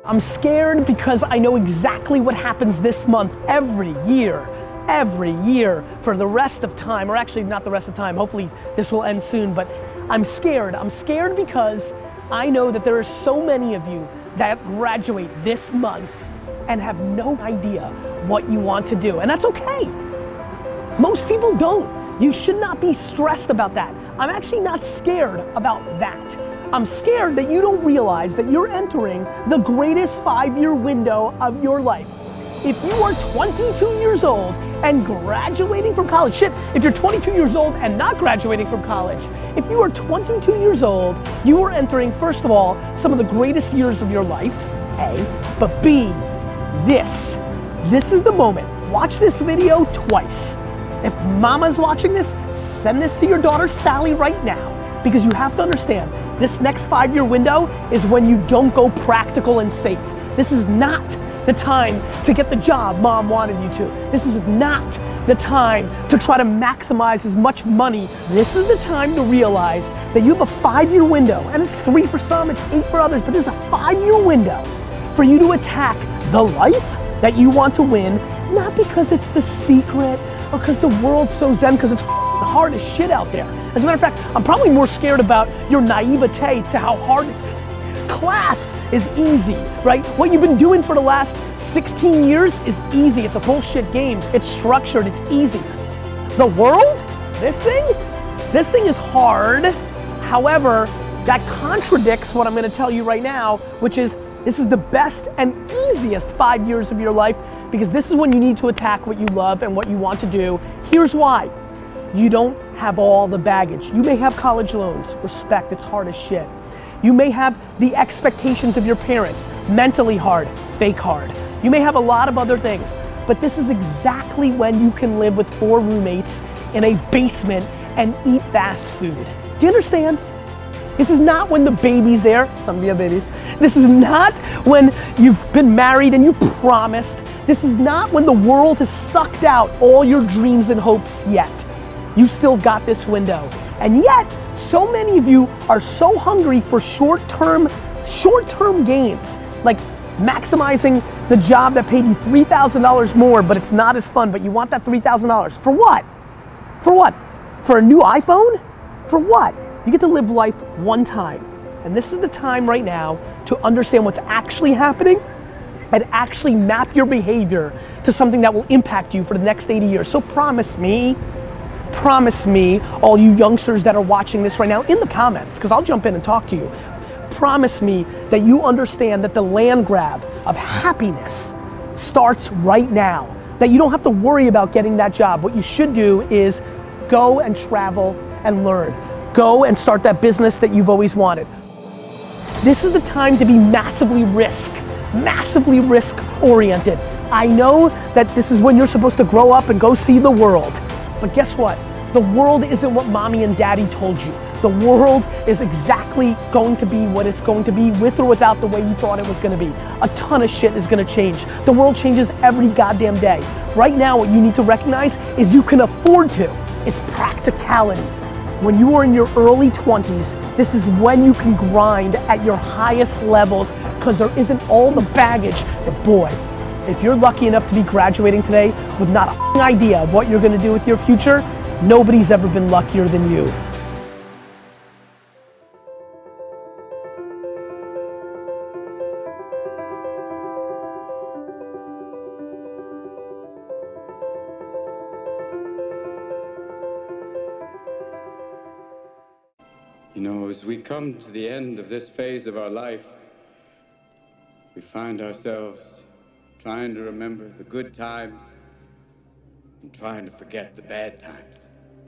I'm scared because I know exactly what happens this month every year for the rest of time, or actually not the rest of time, hopefully this will end soon, but I'm scared. I'm scared because I know that there are so many of you that graduate this month and have no idea what you want to do, and that's okay. Most people don't. You should not be stressed about that. I'm actually not scared about that. I'm scared that you don't realize that you're entering the greatest 5-year window of your life. If you are 22 years old and graduating from college, shit, if you're 22 years old and not graduating from college, if you are 22 years old, you are entering, first of all, some of the greatest years of your life, A, but B, this is the moment. Watch this video twice. If mama's watching this, send this to your daughter Sally right now, because you have to understand, this next 5-year window is when you don't go practical and safe. This is not the time to get the job mom wanted you to. This is not the time to try to maximize as much money. This is the time to realize that you have a 5-year window, and it's 3 for some, it's 8 for others, but there's a 5-year window for you to attack the life that you want to win, not because it's the secret or because the world's so zen, because it's hard as shit out there. As a matter of fact, I'm probably more scared about your naivete to how hard it is. Class is easy, right? What you've been doing for the last 16 years is easy. It's a bullshit game. It's structured, it's easy. The world, this thing is hard. However, that contradicts what I'm gonna tell you right now, which is this is the best and easiest 5 years of your life, because this is when you need to attack what you love and what you want to do. Here's why. You don't have all the baggage. You may have college loans, respect, it's hard as shit. You may have the expectations of your parents, mentally hard, fake hard. You may have a lot of other things, but this is exactly when you can live with 4 roommates in a basement and eat fast food. Do you understand? This is not when the baby's there, some of you have babies. This is not when you've been married and you promised. This is not when the world has sucked out all your dreams and hopes yet. You still got this window. And yet, so many of you are so hungry for short-term gains, like maximizing the job that paid you $3,000 more, but it's not as fun, but you want that $3,000. For what? For what? For a new iPhone? For what? You get to live life one time. And this is the time right now to understand what's actually happening and actually map your behavior to something that will impact you for the next 80 years. So promise me, all you youngsters that are watching this right now, in the comments, because I'll jump in and talk to you, promise me that you understand that the land grab of happiness starts right now, that you don't have to worry about getting that job. What you should do is go and travel and learn. Go and start that business that you've always wanted. This is the time to be massively risk oriented. I know that this is when you're supposed to grow up and go see the world. But guess what? The world isn't what mommy and daddy told you. The world is exactly going to be what it's going to be, with or without the way you thought it was going to be. A ton of shit is going to change. The world changes every goddamn day. Right now, what you need to recognize is you can afford to. It's practicality. When you are in your early 20s, this is when you can grind at your highest levels, because there isn't all the baggage. But boy, if you're lucky enough to be graduating today with not a idea of what you're gonna do with your future, nobody's ever been luckier than you. You know, as we come to the end of this phase of our life, we find ourselves trying to remember the good times and trying to forget the bad times.